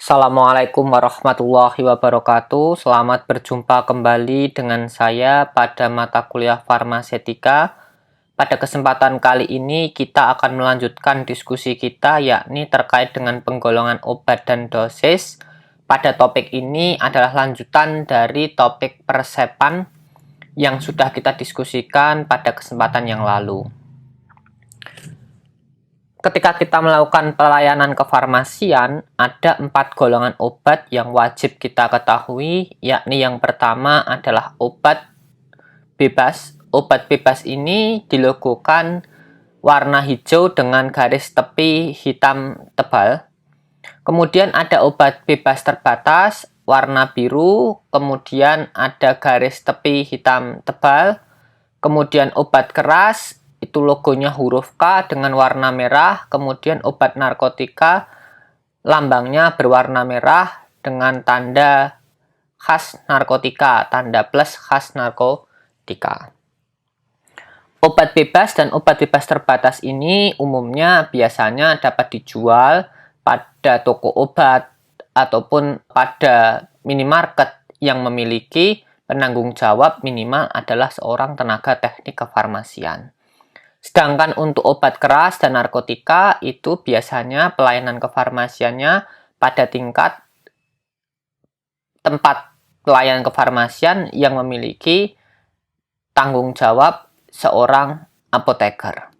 Assalamualaikum warahmatullahi wabarakatuh. Selamat berjumpa kembali dengan saya pada mata kuliah farmasetika. Pada kesempatan kali ini kita akan melanjutkan diskusi kita, yakni terkait dengan penggolongan obat dan dosis. Pada topik ini adalah lanjutan dari topik peresepan yang sudah kita diskusikan pada kesempatan yang lalu. Ketika kita melakukan pelayanan kefarmasian, ada 4 golongan obat yang wajib kita ketahui, yakni yang pertama adalah obat bebas. Obat bebas ini dilogokan warna hijau dengan garis tepi hitam tebal. Kemudian ada obat bebas terbatas, warna biru, kemudian ada garis tepi hitam tebal. Kemudian obat keras, itu logonya huruf K dengan warna merah. Kemudian obat narkotika, lambangnya berwarna merah dengan tanda khas narkotika, tanda plus khas narkotika. Obat bebas dan obat bebas terbatas ini umumnya biasanya dapat dijual pada toko obat ataupun pada minimarket yang memiliki penanggung jawab minimal adalah seorang tenaga teknik kefarmasian. Sedangkan untuk obat keras dan narkotika itu biasanya pelayanan kefarmasiannya pada tingkat tempat pelayanan kefarmasian yang memiliki tanggung jawab seorang apoteker.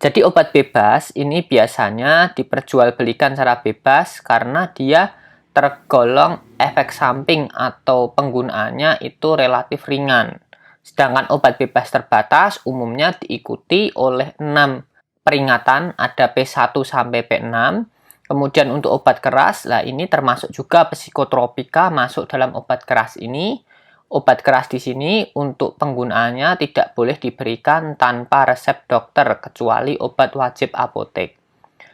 Jadi obat bebas ini biasanya diperjualbelikan secara bebas karena dia tergolong efek samping atau penggunaannya itu relatif ringan. Sedangkan obat bebas terbatas umumnya diikuti oleh 6 peringatan, ada P1 sampai P6. Kemudian untuk obat keras, ini termasuk juga psikotropika masuk dalam obat keras ini. Obat keras di sini untuk penggunaannya tidak boleh diberikan tanpa resep dokter kecuali obat wajib apotek.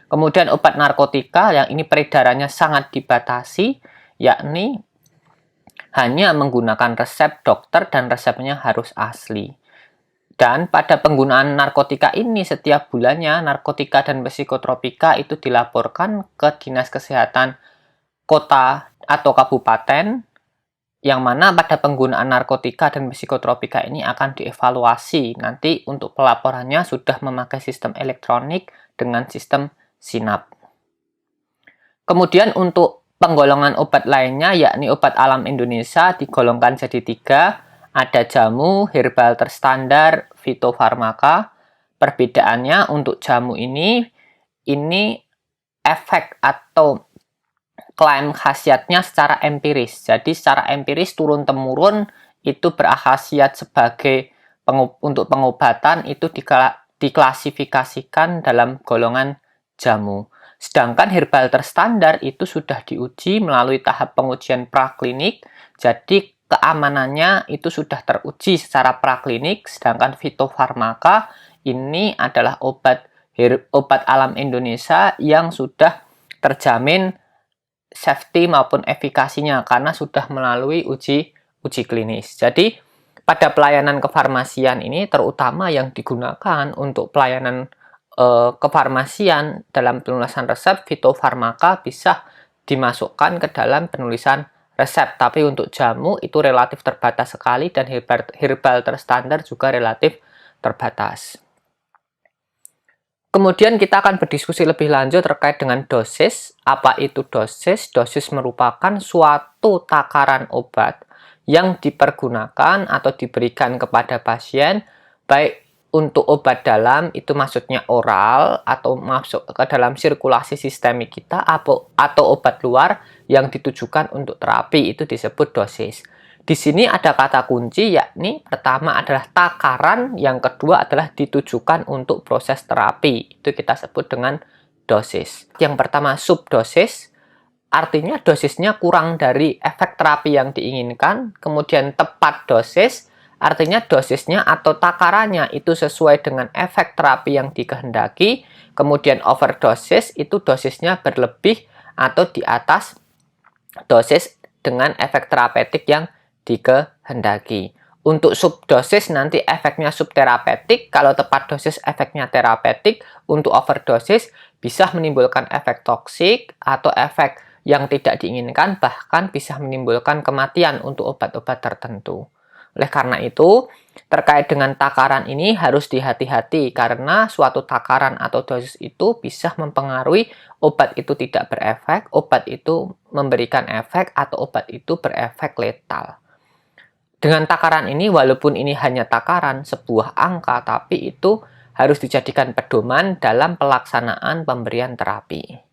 Kemudian obat narkotika yang ini peredarannya sangat dibatasi, yakni hanya menggunakan resep dokter dan resepnya harus asli. Dan pada penggunaan narkotika ini setiap bulannya narkotika dan psikotropika itu dilaporkan ke Dinas Kesehatan Kota atau Kabupaten, yang mana pada penggunaan narkotika dan psikotropika ini akan dievaluasi. Nanti untuk pelaporannya sudah memakai sistem elektronik dengan sistem SINAP. Kemudian untuk penggolongan obat lainnya, yakni obat alam Indonesia, digolongkan jadi 3. Ada jamu, herbal terstandar, fitofarmaka. Perbedaannya untuk jamu ini efek atau klaim khasiatnya secara empiris. Jadi secara empiris turun-temurun itu berkhasiat sebagai untuk pengobatan, itu diklasifikasikan dalam golongan jamu. Sedangkan herbal terstandar itu sudah diuji melalui tahap pengujian praklinik, jadi keamanannya itu sudah teruji secara praklinik. Sedangkan fitofarmaka ini adalah obat alam Indonesia yang sudah terjamin safety maupun efikasinya karena sudah melalui uji klinis. Jadi pada pelayanan kefarmasian ini terutama yang digunakan untuk pelayanan kefarmasian dalam penulisan resep, fitofarmaka bisa dimasukkan ke dalam penulisan resep. Tapi untuk jamu itu relatif terbatas sekali dan herbal terstandar juga relatif terbatas. Kemudian kita akan berdiskusi lebih lanjut terkait dengan dosis. Apa itu dosis? Dosis merupakan suatu takaran obat yang dipergunakan atau diberikan kepada pasien, baik untuk obat dalam, itu maksudnya oral, atau masuk ke dalam sirkulasi sistemik kita, atau obat luar yang ditujukan untuk terapi, itu disebut dosis. Di sini ada kata kunci, yakni pertama adalah takaran, yang kedua adalah ditujukan untuk proses terapi. Itu kita sebut dengan dosis. Yang pertama subdosis, artinya dosisnya kurang dari efek terapi yang diinginkan. Kemudian tepat dosis, artinya dosisnya atau takarannya itu sesuai dengan efek terapi yang dikehendaki. Kemudian overdosis, itu dosisnya berlebih atau di atas dosis dengan efek terapeutik yang dikehendaki. Untuk subdosis nanti efeknya subterapeutik, kalau tepat dosis efeknya terapeutik. Untuk overdosis bisa menimbulkan efek toksik atau efek yang tidak diinginkan, bahkan bisa menimbulkan kematian untuk obat-obat tertentu. Oleh karena itu, terkait dengan takaran ini harus dihati-hati karena suatu takaran atau dosis itu bisa mempengaruhi obat itu tidak berefek, obat itu memberikan efek, atau obat itu berefek letal. Dengan takaran ini, walaupun ini hanya takaran, sebuah angka, tapi itu harus dijadikan pedoman dalam pelaksanaan pemberian terapi.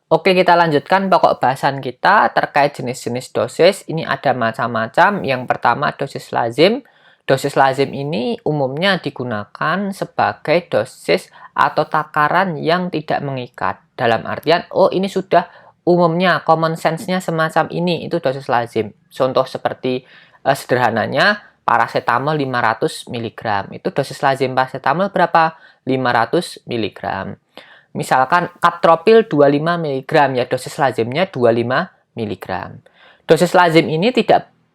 Oke, kita lanjutkan pokok bahasan kita terkait jenis-jenis dosis. Ini ada macam-macam. Yang pertama, dosis lazim. Dosis lazim ini umumnya digunakan sebagai dosis atau takaran yang tidak mengikat. Dalam artian, oh ini sudah umumnya, common sense-nya semacam ini, itu dosis lazim. Contoh seperti sederhananya, paracetamol 500 mg. Itu dosis lazim paracetamol berapa? 500 mg. Misalkan kaptropil 25 mg, ya dosis lazimnya 25 mg. Dosis lazim ini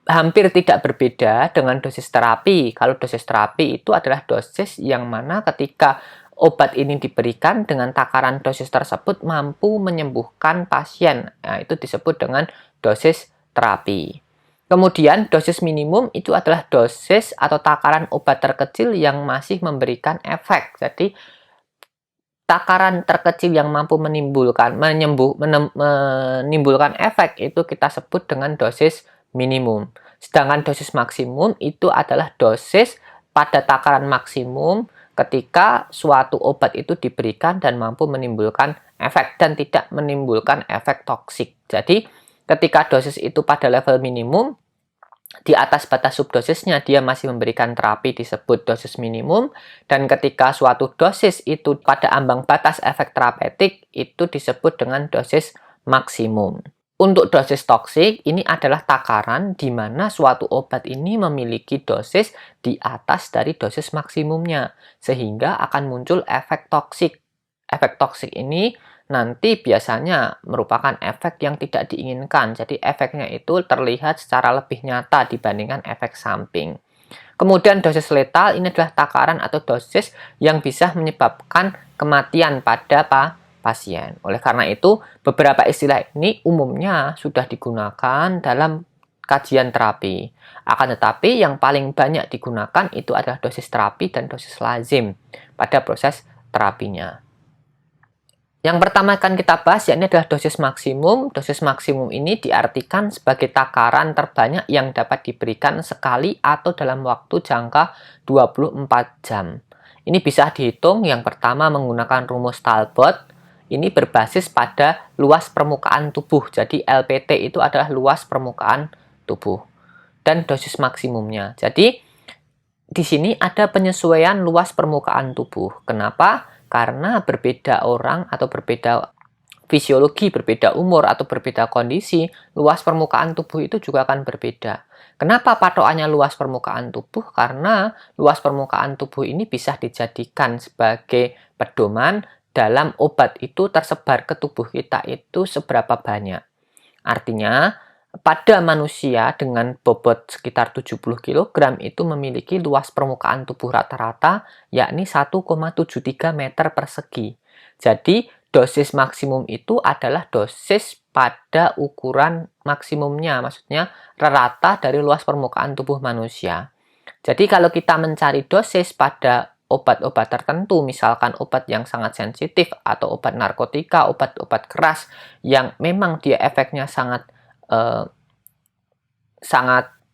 hampir tidak berbeda dengan dosis terapi. Kalau dosis terapi itu adalah dosis yang mana ketika obat ini diberikan dengan takaran dosis tersebut mampu menyembuhkan pasien. Nah, itu disebut dengan dosis terapi. Kemudian dosis minimum itu adalah dosis atau takaran obat terkecil yang masih memberikan efek. Jadi takaran terkecil yang mampu menimbulkan efek itu kita sebut dengan dosis minimum. Sedangkan dosis maksimum itu adalah dosis pada takaran maksimum ketika suatu obat itu diberikan dan mampu menimbulkan efek dan tidak menimbulkan efek toksik. Jadi ketika dosis itu pada level minimum, di atas batas subdosisnya dia masih memberikan terapi disebut dosis minimum, dan ketika suatu dosis itu pada ambang batas efek terapeutik itu disebut dengan dosis maksimum. Untuk dosis toksik ini adalah takaran di mana suatu obat ini memiliki dosis di atas dari dosis maksimumnya sehingga akan muncul efek toksik. Efek toksik ini nanti biasanya merupakan efek yang tidak diinginkan. Jadi efeknya itu terlihat secara lebih nyata dibandingkan efek samping. Kemudian dosis letal ini adalah takaran atau dosis yang bisa menyebabkan kematian pada pasien. Oleh karena itu, beberapa istilah ini umumnya sudah digunakan dalam kajian terapi. Akan tetapi yang paling banyak digunakan itu adalah dosis terapi dan dosis lazim pada proses terapinya. Yang pertama akan kita bahas yakni adalah dosis maksimum. Dosis maksimum ini diartikan sebagai takaran terbanyak yang dapat diberikan sekali atau dalam waktu jangka 24 jam. Ini bisa dihitung yang pertama menggunakan rumus Talbot. Ini berbasis pada luas permukaan tubuh. Jadi LPT itu adalah luas permukaan tubuh. Dan dosis maksimumnya. Jadi di sini ada penyesuaian luas permukaan tubuh. Kenapa? Karena berbeda orang atau berbeda fisiologi, berbeda umur, atau berbeda kondisi, luas permukaan tubuh itu juga akan berbeda. Kenapa patokannya luas permukaan tubuh? Karena luas permukaan tubuh ini bisa dijadikan sebagai pedoman dalam obat itu tersebar ke tubuh kita itu seberapa banyak. Artinya, pada manusia dengan bobot sekitar 70 kg itu memiliki luas permukaan tubuh rata-rata yakni 1,73 meter persegi. Jadi dosis maksimum itu adalah dosis pada ukuran maksimumnya, maksudnya rata dari luas permukaan tubuh manusia. Jadi kalau kita mencari dosis pada obat-obat tertentu, misalkan obat yang sangat sensitif atau obat narkotika, obat-obat keras yang memang dia efeknya sangat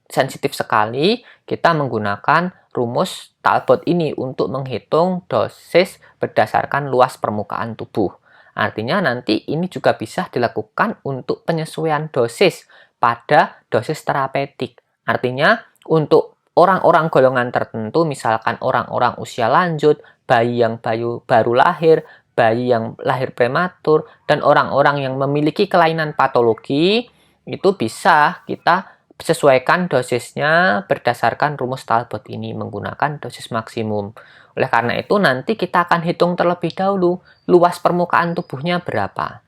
sensitif sekali, kita menggunakan rumus Talbot ini untuk menghitung dosis berdasarkan luas permukaan tubuh. Artinya nanti ini juga bisa dilakukan untuk penyesuaian dosis pada dosis terapeutik. Artinya untuk orang-orang golongan tertentu, misalkan orang-orang usia lanjut, bayi yang baru lahir, bayi yang lahir prematur, dan orang-orang yang memiliki kelainan patologi, itu bisa kita sesuaikan dosisnya berdasarkan rumus Talbot ini menggunakan dosis maksimum. Oleh karena itu nanti kita akan hitung terlebih dahulu luas permukaan tubuhnya berapa.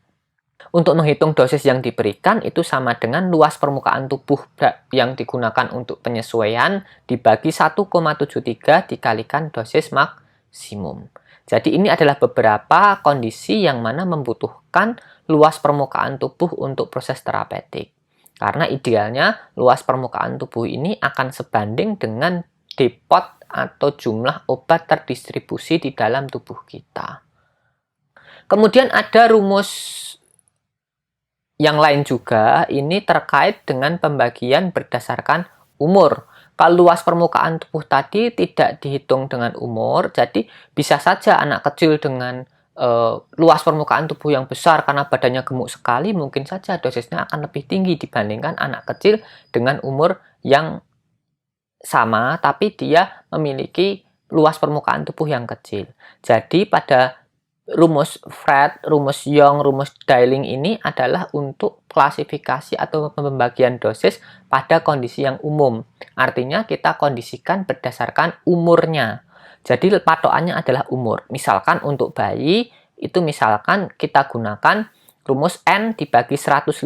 Untuk menghitung dosis yang diberikan itu sama dengan luas permukaan tubuh yang digunakan untuk penyesuaian dibagi 1,73 dikalikan dosis maksimum. Jadi ini adalah beberapa kondisi yang mana membutuhkan luas permukaan tubuh untuk proses terapeutik. Karena idealnya luas permukaan tubuh ini akan sebanding dengan depot atau jumlah obat terdistribusi di dalam tubuh kita. Kemudian ada rumus yang lain juga, ini terkait dengan pembagian berdasarkan umur. Kalau luas permukaan tubuh tadi tidak dihitung dengan umur, jadi bisa saja anak kecil dengan luas permukaan tubuh yang besar karena badannya gemuk sekali, mungkin saja dosisnya akan lebih tinggi dibandingkan anak kecil dengan umur yang sama, tapi dia memiliki luas permukaan tubuh yang kecil. Jadi pada rumus Fred, rumus Young, rumus Dayling ini adalah untuk klasifikasi atau pembagian dosis pada kondisi yang umum. Artinya kita kondisikan berdasarkan umurnya. Jadi patokannya adalah umur. Misalkan untuk bayi, itu misalkan kita gunakan rumus N dibagi 150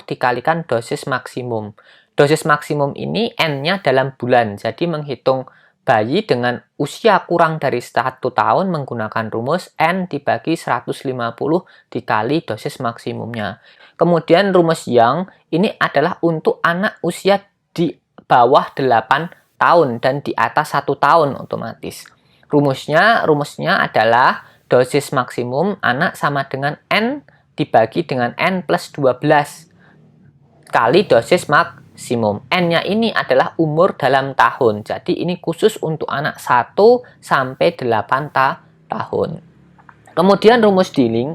dikalikan dosis maksimum. Dosis maksimum ini N-nya dalam bulan. Jadi menghitung bayi dengan usia kurang dari 1 tahun menggunakan rumus N dibagi 150 dikali dosis maksimumnya. Kemudian rumus Young ini adalah untuk anak usia di bawah 8 tahun dan di atas 1 tahun otomatis. Rumusnya adalah dosis maksimum anak sama dengan N dibagi dengan N plus 12 kali dosis maksimum. N-nya ini adalah umur dalam tahun. Jadi ini khusus untuk anak 1 sampai 8 tahun. Kemudian rumus Dayling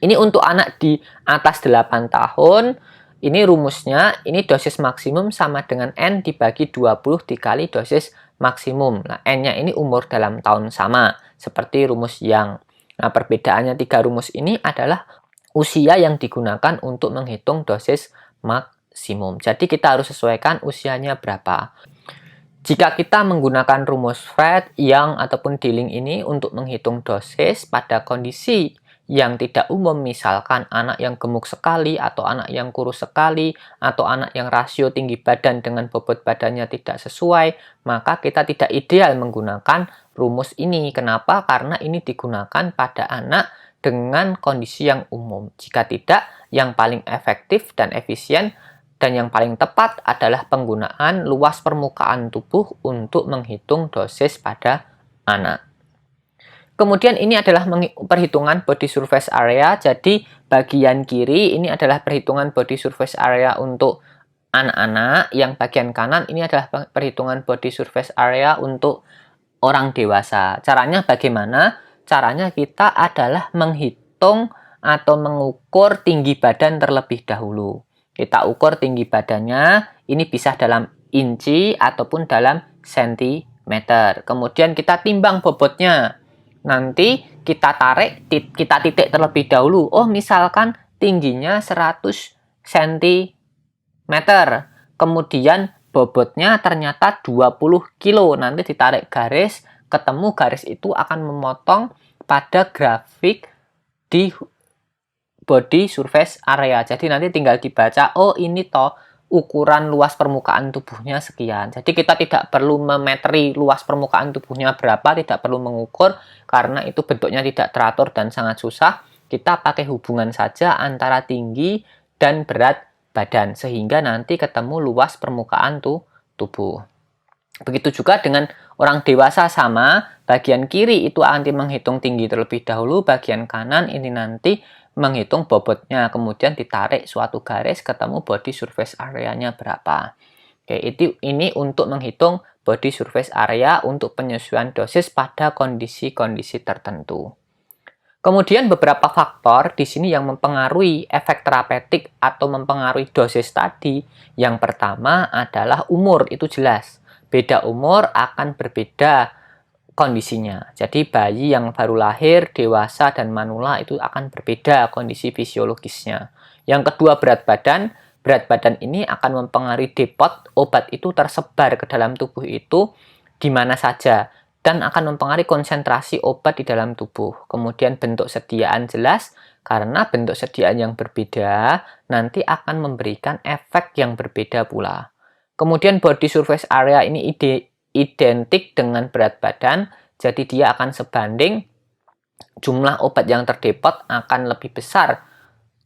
ini untuk anak di atas 8 tahun. Ini rumusnya, ini dosis maksimum sama dengan N dibagi 20 dikali dosis maksimum. Nah, N-nya ini umur dalam tahun sama, seperti rumus Young. Nah, perbedaannya 3 rumus ini adalah usia yang digunakan untuk menghitung dosis maksimum. Jadi kita harus sesuaikan usianya berapa. Jika kita menggunakan rumus Fred, Young, ataupun Dayling ini untuk menghitung dosis pada kondisi yang tidak umum, misalkan anak yang gemuk sekali, atau anak yang kurus sekali, atau anak yang rasio tinggi badan dengan bobot badannya tidak sesuai, maka kita tidak ideal menggunakan rumus ini. Kenapa? Karena ini digunakan pada anak dengan kondisi yang umum. Jika tidak, yang paling efektif dan efisien dan yang paling tepat adalah penggunaan luas permukaan tubuh untuk menghitung dosis pada anak. Kemudian ini adalah perhitungan body surface area. Jadi bagian kiri ini adalah perhitungan body surface area untuk anak-anak. Yang bagian kanan ini adalah perhitungan body surface area untuk orang dewasa. Caranya bagaimana? Caranya kita adalah menghitung atau mengukur tinggi badan terlebih dahulu. Kita ukur tinggi badannya, ini bisa dalam inci ataupun dalam sentimeter. Kemudian kita timbang bobotnya. Nanti kita tarik, kita titik terlebih dahulu. Oh, misalkan tingginya 100 cm. Kemudian bobotnya ternyata 20 kilo. Nanti ditarik garis, ketemu garis itu akan memotong pada grafik di body surface area. Jadi nanti tinggal dibaca, oh ini toh ukuran luas permukaan tubuhnya sekian. Jadi kita tidak perlu memetri luas permukaan tubuhnya berapa, tidak perlu mengukur karena itu bentuknya tidak teratur dan sangat susah. Kita pakai hubungan saja antara tinggi dan berat badan sehingga nanti ketemu luas permukaan tubuh. Begitu juga dengan orang dewasa sama, bagian kiri itu nanti menghitung tinggi terlebih dahulu, bagian kanan ini nanti menghitung bobotnya, kemudian ditarik suatu garis ketemu body surface area-nya berapa. Oke, ini untuk menghitung body surface area untuk penyesuaian dosis pada kondisi-kondisi tertentu. Kemudian beberapa faktor di sini yang mempengaruhi efek terapeutik atau mempengaruhi dosis tadi. Yang pertama adalah umur, itu jelas. Beda umur akan berbeda kondisinya. Jadi bayi yang baru lahir, dewasa, dan manula itu akan berbeda kondisi fisiologisnya. Yang kedua berat badan. Berat badan ini akan mempengaruhi depot obat itu tersebar ke dalam tubuh itu di mana saja. Dan akan mempengaruhi konsentrasi obat di dalam tubuh. Kemudian bentuk sediaan jelas, karena bentuk sediaan yang berbeda nanti akan memberikan efek yang berbeda pula. Kemudian body surface area ini identik dengan berat badan. Jadi dia akan sebanding jumlah obat yang terdepot akan lebih besar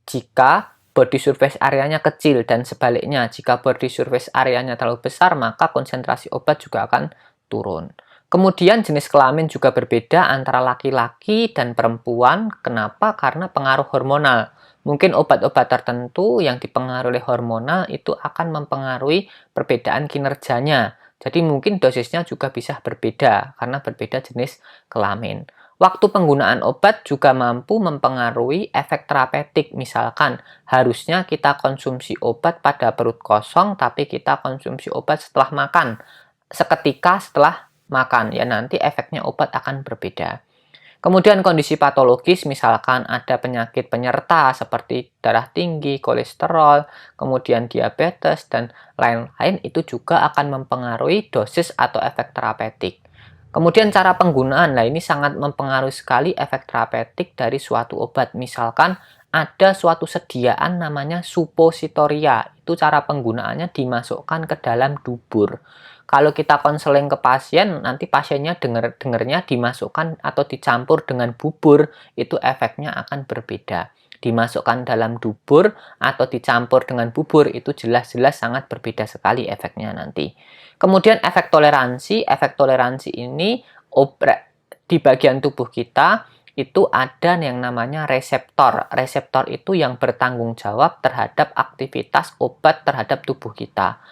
jika body surface areanya kecil, dan sebaliknya jika body surface areanya terlalu besar maka konsentrasi obat juga akan turun. Kemudian jenis kelamin juga berbeda antara laki-laki dan perempuan. Kenapa? Karena pengaruh hormonal. Mungkin obat-obat tertentu yang dipengaruhi hormonal itu akan mempengaruhi perbedaan kinerjanya. Jadi mungkin dosisnya juga bisa berbeda karena berbeda jenis kelamin. Waktu penggunaan obat juga mampu mempengaruhi efek terapeutik. Misalkan, harusnya kita konsumsi obat pada perut kosong, tapi kita konsumsi obat setelah makan. Seketika setelah makan, ya nanti efeknya obat akan berbeda. Kemudian kondisi patologis, misalkan ada penyakit penyerta seperti darah tinggi, kolesterol, kemudian diabetes, dan lain-lain, itu juga akan mempengaruhi dosis atau efek terapeutik. Kemudian cara penggunaan, nah ini sangat mempengaruhi sekali efek terapeutik dari suatu obat. Misalkan ada suatu sediaan namanya suppositoria, itu cara penggunaannya dimasukkan ke dalam dubur. Kalau kita konseling ke pasien, nanti pasiennya dengernya dimasukkan atau dicampur dengan bubur, itu efeknya akan berbeda. Dimasukkan dalam dubur atau dicampur dengan bubur, itu jelas-jelas sangat berbeda sekali efeknya nanti. Kemudian efek toleransi ini di bagian tubuh kita itu ada yang namanya reseptor. Reseptor itu yang bertanggung jawab terhadap aktivitas obat terhadap tubuh kita.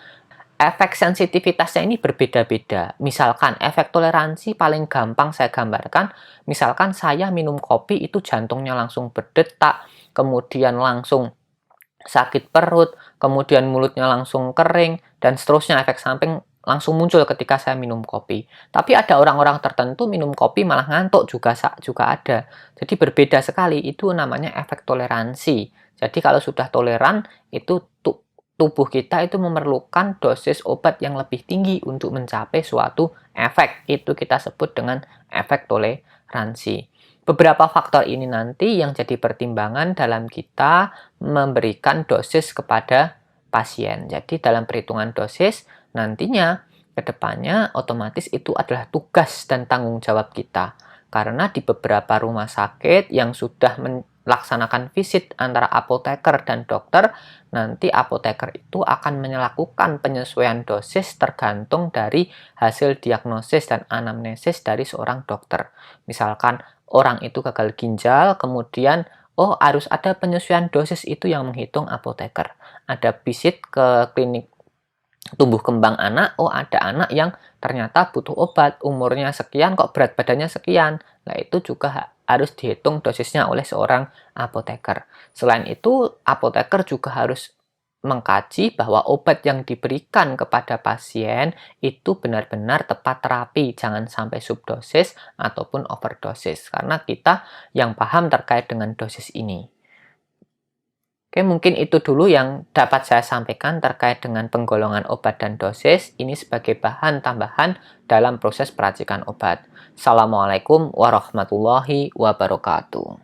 Efek sensitivitasnya ini berbeda-beda. Misalkan efek toleransi paling gampang saya gambarkan, misalkan saya minum kopi itu jantungnya langsung berdetak, kemudian langsung sakit perut, kemudian mulutnya langsung kering, dan seterusnya efek samping langsung muncul ketika saya minum kopi. Tapi ada orang-orang tertentu minum kopi malah ngantuk juga ada. Jadi berbeda sekali, itu namanya efek toleransi. Jadi kalau sudah toleran, itu tubuh kita itu memerlukan dosis obat yang lebih tinggi untuk mencapai suatu efek. Itu kita sebut dengan efek toleransi. Beberapa faktor ini nanti yang jadi pertimbangan dalam kita memberikan dosis kepada pasien. Jadi dalam perhitungan dosis nantinya ke depannya otomatis itu adalah tugas dan tanggung jawab kita. Karena di beberapa rumah sakit yang sudah melaksanakan visit antara apoteker dan dokter, nanti apoteker itu akan melakukan penyesuaian dosis tergantung dari hasil diagnosis dan anamnesis dari seorang dokter. Misalkan orang itu gagal ginjal, kemudian harus ada penyesuaian dosis, itu yang menghitung apoteker. Ada visit ke klinik tumbuh kembang anak, ada anak yang ternyata butuh obat, umurnya sekian kok berat badannya sekian. Nah itu juga harus dihitung dosisnya oleh seorang apoteker. Selain itu, apoteker juga harus mengkaji bahwa obat yang diberikan kepada pasien itu benar-benar tepat terapi, jangan sampai subdosis ataupun overdosis, karena kita yang paham terkait dengan dosis ini. Oke, mungkin itu dulu yang dapat saya sampaikan terkait dengan penggolongan obat dan dosis. Ini sebagai bahan tambahan dalam proses peracikan obat. Assalamualaikum warahmatullahi wabarakatuh.